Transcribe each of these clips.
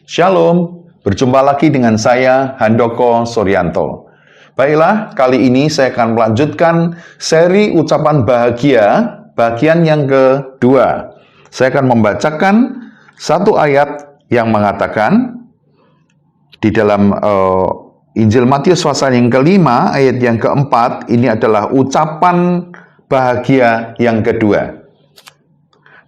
Shalom, berjumpa lagi dengan saya Handoko Suryanto. Baiklah, kali ini saya akan melanjutkan seri ucapan bahagia bagian yang kedua. Saya akan membacakan satu ayat yang mengatakan di dalam Injil Matius pasal yang kelima, ayat yang keempat, ini adalah ucapan bahagia yang kedua.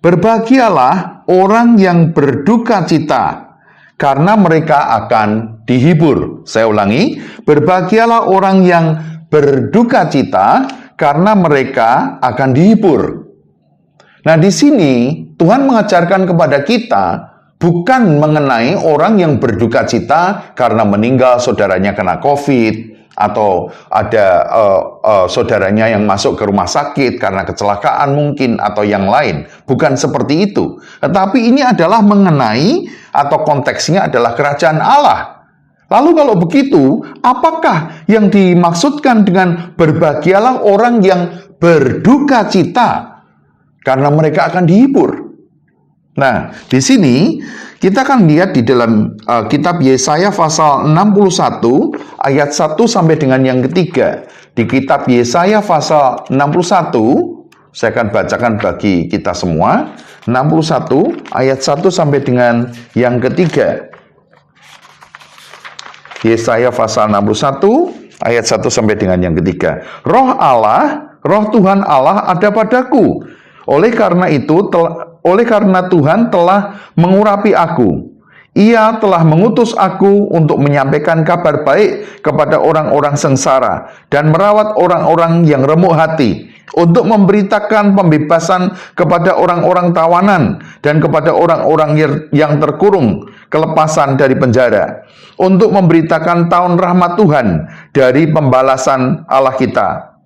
Berbahagialah orang yang berduka cita, karena mereka akan dihibur. Saya ulangi, berbahagialah orang yang berduka cita, karena mereka akan dihibur. Nah, di sini Tuhan mengajarkan kepada kita bukan mengenai orang yang berduka cita karena meninggal saudaranya kena COVID, atau ada saudaranya yang masuk ke rumah sakit karena kecelakaan mungkin, atau yang lain. Bukan seperti itu. Tetapi ini adalah mengenai, atau konteksnya adalah kerajaan Allah. Lalu kalau begitu, apakah yang dimaksudkan dengan berbahagialah orang yang berduka cita karena mereka akan dihibur? Nah, di sini kita akan lihat di dalam kitab Yesaya pasal 61 ayat 1 sampai dengan yang ketiga. Di kitab Yesaya pasal 61, saya akan bacakan bagi kita semua. 61 ayat 1 sampai dengan yang ketiga. Yesaya pasal 61 ayat 1 sampai dengan yang ketiga. Roh Allah, roh Tuhan Allah ada padaku. Oleh karena Tuhan telah mengurapi aku. Ia telah mengutus aku untuk menyampaikan kabar baik kepada orang-orang sengsara dan merawat orang-orang yang remuk hati, untuk memberitakan pembebasan kepada orang-orang tawanan dan kepada orang-orang yang terkurung kelepasan dari penjara, untuk memberitakan tahun rahmat Tuhan dari pembalasan Allah kita,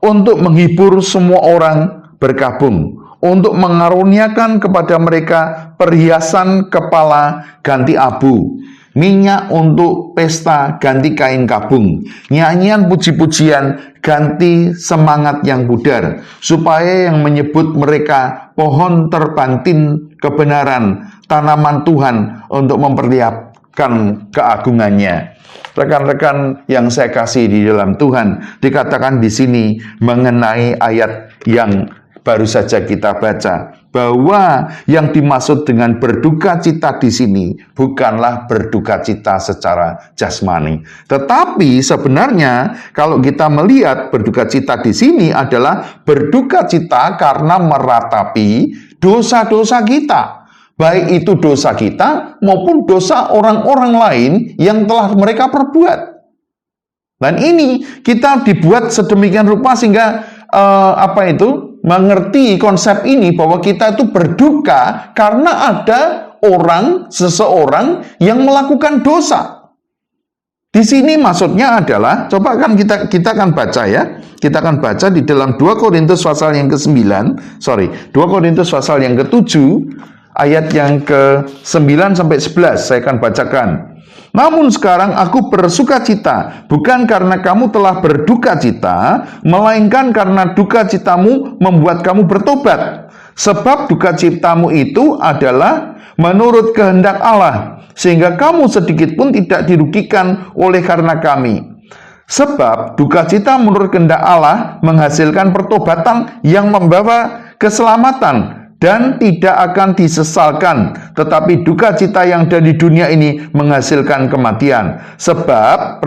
untuk menghibur semua orang berkabung, untuk mengaruniakan kepada mereka perhiasan kepala ganti abu, minyak untuk pesta ganti kain kabung, nyanyian puji-pujian ganti semangat yang pudar, supaya yang menyebut mereka pohon terbantin kebenaran, tanaman Tuhan untuk memperlihatkan keagungannya. Rekan-rekan yang saya kasih di dalam Tuhan, dikatakan di sini mengenai ayat yang baru saja kita baca, bahwa yang dimaksud dengan berduka cita di sini bukanlah berduka cita secara jasmani, tetapi sebenarnya kalau kita melihat berduka cita di sini adalah berduka cita karena meratapi dosa-dosa kita, baik itu dosa kita maupun dosa orang-orang lain yang telah mereka perbuat. Dan ini kita dibuat sedemikian rupa sehingga mengerti konsep ini, bahwa kita itu berduka karena ada seseorang yang melakukan dosa. Di sini maksudnya adalah, coba kan kita akan baca ya. Kita akan baca di dalam 2 Korintus pasal yang ke-9, 2 Korintus pasal yang ke-7 ayat yang ke-9 sampai 11. Saya akan bacakan. Namun sekarang aku bersuka cita, bukan karena kamu telah berduka cita, melainkan karena duka citamu membuat kamu bertobat. Sebab duka citamu itu adalah menurut kehendak Allah, sehingga kamu sedikit pun tidak dirugikan oleh karena kami. Sebab duka cita menurut kehendak Allah menghasilkan pertobatan yang membawa keselamatan, dan tidak akan disesalkan, tetapi duka cita yang dari dunia ini menghasilkan kematian. Sebab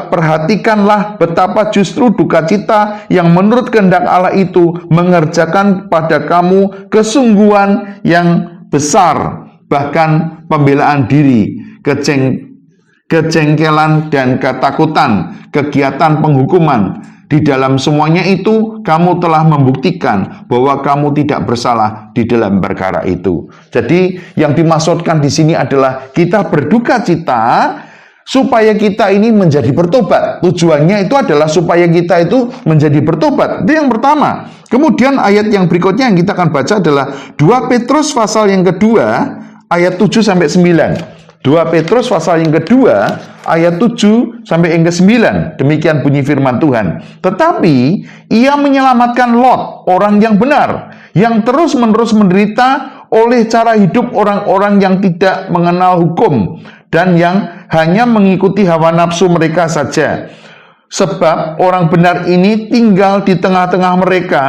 perhatikanlah betapa justru duka cita yang menurut kehendak Allah itu mengerjakan pada kamu kesungguhan yang besar, bahkan pembelaan diri, kejengkelan dan ketakutan, kegiatan penghukuman. Di dalam semuanya itu, kamu telah membuktikan bahwa kamu tidak bersalah di dalam perkara itu. Jadi, yang dimaksudkan di sini adalah kita berduka cita supaya kita ini menjadi bertobat. Tujuannya itu adalah supaya kita itu menjadi bertobat. Itu yang pertama. Kemudian ayat yang berikutnya yang kita akan baca adalah 2 Petrus pasal yang kedua, ayat 7 sampai 9. 2 Petrus pasal yang kedua ayat 7 sampai yang ke-9. Demikian bunyi firman Tuhan. Tetapi ia menyelamatkan Lot, orang yang benar, yang terus-menerus menderita oleh cara hidup orang-orang yang tidak mengenal hukum dan yang hanya mengikuti hawa nafsu mereka saja. Sebab orang benar ini tinggal di tengah-tengah mereka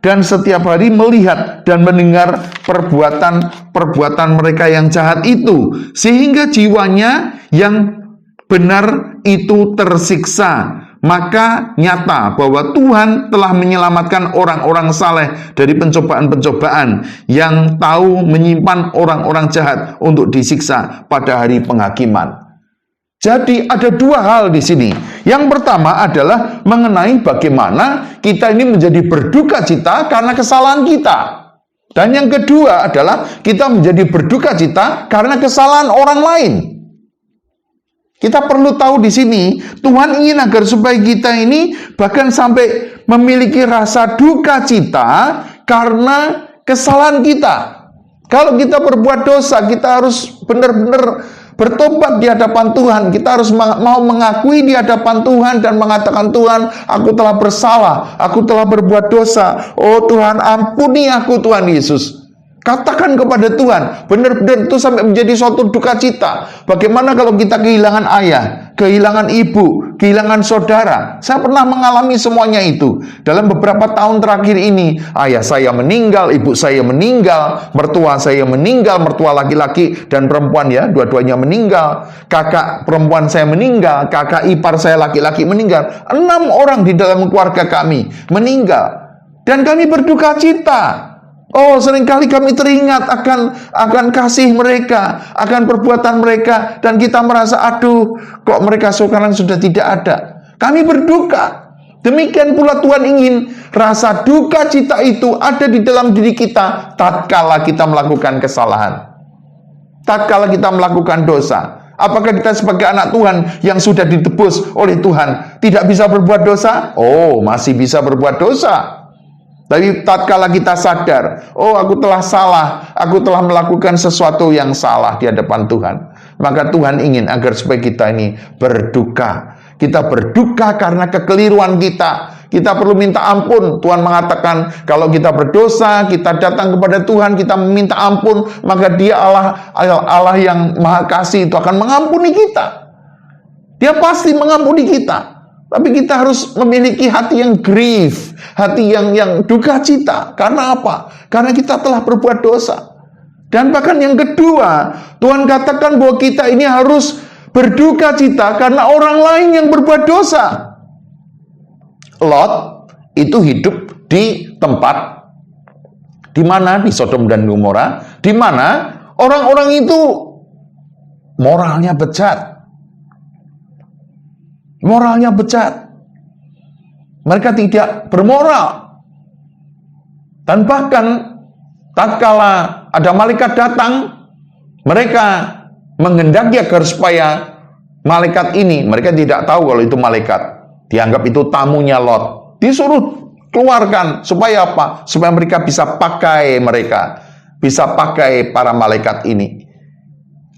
dan setiap hari melihat dan mendengar perbuatan mereka yang jahat itu, sehingga jiwanya yang benar itu tersiksa. Maka nyata bahwa Tuhan telah menyelamatkan orang-orang saleh dari pencobaan-pencobaan yang tahu menyimpan orang-orang jahat untuk disiksa pada hari penghakiman. Jadi ada dua hal di sini. Yang pertama adalah mengenai bagaimana kita ini menjadi berduka cita karena kesalahan kita. Dan yang kedua adalah kita menjadi berduka cita karena kesalahan orang lain. Kita perlu tahu di sini, Tuhan ingin agar supaya kita ini bahkan sampai memiliki rasa duka cita karena kesalahan kita. Kalau kita berbuat dosa, kita harus benar-benar bertobat di hadapan Tuhan. Kita harus mau mengakui di hadapan Tuhan dan mengatakan, Tuhan, aku telah bersalah, aku telah berbuat dosa. Oh Tuhan, ampuni aku Tuhan Yesus. Katakan kepada Tuhan, benar-benar itu sampai menjadi suatu duka cita. Bagaimana kalau kita kehilangan ayah, kehilangan ibu, kehilangan saudara? Saya pernah mengalami semuanya itu. Dalam beberapa tahun terakhir ini, ayah saya meninggal, ibu saya meninggal, mertua saya meninggal, mertua laki-laki dan perempuan ya, dua-duanya meninggal. Kakak perempuan saya meninggal, kakak ipar saya laki-laki meninggal. 6 orang di dalam keluarga kami meninggal. Dan kami berduka cita. Oh, seringkali kami teringat akan kasih mereka, akan perbuatan mereka, dan kita merasa, aduh, kok mereka sekarang sudah tidak ada. Kami berduka. Demikian pula Tuhan ingin rasa duka cita itu ada di dalam diri kita tatkala kita melakukan kesalahan. Tatkala kita melakukan dosa. Apakah kita sebagai anak Tuhan yang sudah ditebus oleh Tuhan tidak bisa berbuat dosa? Oh, masih bisa berbuat dosa. Tapi tatkala kita sadar, oh aku telah salah, aku telah melakukan sesuatu yang salah di hadapan Tuhan, maka Tuhan ingin agar supaya kita ini berduka. Kita berduka karena kekeliruan kita. Kita perlu minta ampun. Tuhan mengatakan kalau kita berdosa, kita datang kepada Tuhan, kita meminta ampun, maka Dia Allah yang Maha Kasih itu akan mengampuni kita. Dia pasti mengampuni kita. Tapi kita harus memiliki hati yang grief, hati yang duka cita. Karena apa? Karena kita telah berbuat dosa. Dan bahkan yang kedua, Tuhan katakan bahwa kita ini harus berduka cita karena orang lain yang berbuat dosa. Lot itu hidup di tempat di mana di Sodom dan Gomora, di mana orang-orang itu moralnya bejat. Moralnya bejat. Mereka tidak bermoral. Dan bahkan tatkala ada malaikat datang, mereka menghendaki agar supaya malaikat ini, mereka tidak tahu kalau itu malaikat, dianggap itu tamunya Lot, disuruh keluarkan supaya apa? Supaya mereka bisa pakai para malaikat ini.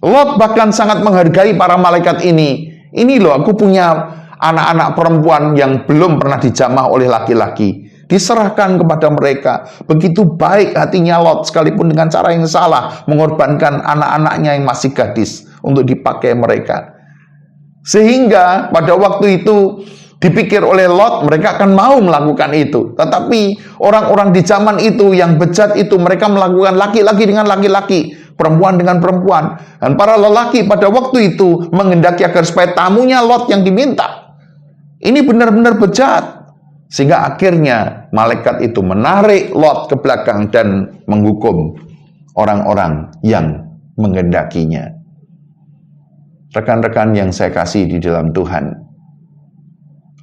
Lot bahkan sangat menghargai para malaikat ini. Ini loh, aku punya anak-anak perempuan yang belum pernah dijamah oleh laki-laki. Diserahkan kepada mereka. Begitu baik hatinya Lot, sekalipun dengan cara yang salah, mengorbankan anak-anaknya yang masih gadis untuk dipakai mereka. Sehingga pada waktu itu dipikir oleh Lot, mereka akan mau melakukan itu. Tetapi orang-orang di zaman itu yang bejat itu, mereka melakukan laki-laki dengan laki-laki, perempuan dengan perempuan. Dan para lelaki pada waktu itu menghendaki agar supaya tamunya Lot yang diminta. Ini benar-benar bejat. Sehingga akhirnya malaikat itu menarik Lot ke belakang dan menghukum orang-orang yang menghendakinya. Rekan-rekan yang saya kasih di dalam Tuhan,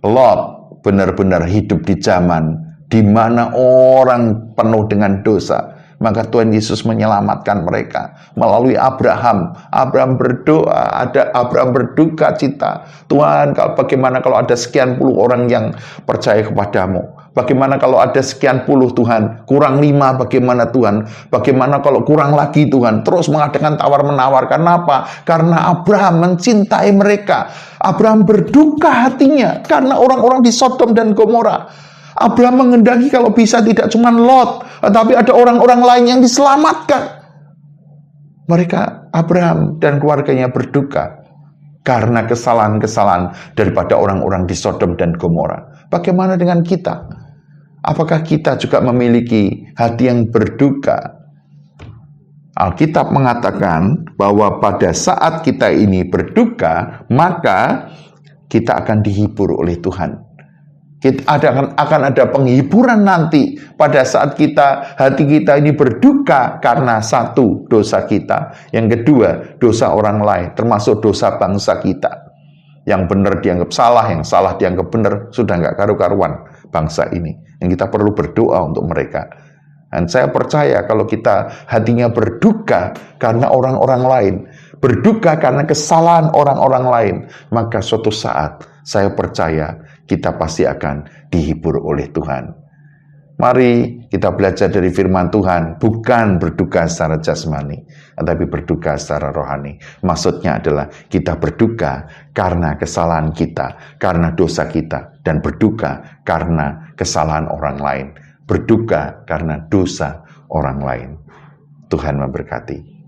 Lot benar-benar hidup di zaman di mana orang penuh dengan dosa. Maka Tuhan Yesus menyelamatkan mereka melalui Abraham. Abraham berdoa, Abraham berduka cita. Tuhan, bagaimana kalau ada sekian puluh orang yang percaya kepadamu? Bagaimana kalau ada sekian puluh Tuhan? Kurang 5 bagaimana Tuhan? Bagaimana kalau kurang lagi Tuhan? Terus mengadakan tawar-menawar. Karena apa? Karena Abraham mencintai mereka. Abraham berduka hatinya karena orang-orang di Sodom dan Gomora. Abraham menghendaki kalau bisa tidak cuma Lot, tetapi ada orang-orang lain yang diselamatkan. Abraham dan keluarganya berduka karena kesalahan-kesalahan daripada orang-orang di Sodom dan Gomora. Bagaimana dengan kita? Apakah kita juga memiliki hati yang berduka? Alkitab mengatakan bahwa pada saat kita ini berduka, maka kita akan dihibur oleh Tuhan. Akan ada penghiburan nanti pada saat hati kita ini berduka karena satu, dosa kita. Yang kedua, dosa orang lain, termasuk dosa bangsa kita. Yang benar dianggap salah, yang salah dianggap benar, sudah nggak karu-karuan bangsa ini. Yang kita perlu berdoa untuk mereka. Dan saya percaya kalau kita hatinya berduka karena orang-orang lain, berduka karena kesalahan orang-orang lain, maka suatu saat saya percaya kita pasti akan dihibur oleh Tuhan. Mari kita belajar dari firman Tuhan, bukan berduka secara jasmani, tetapi berduka secara rohani. Maksudnya adalah kita berduka karena kesalahan kita, karena dosa kita, dan berduka karena kesalahan orang lain. Berduka karena dosa orang lain. Tuhan memberkati.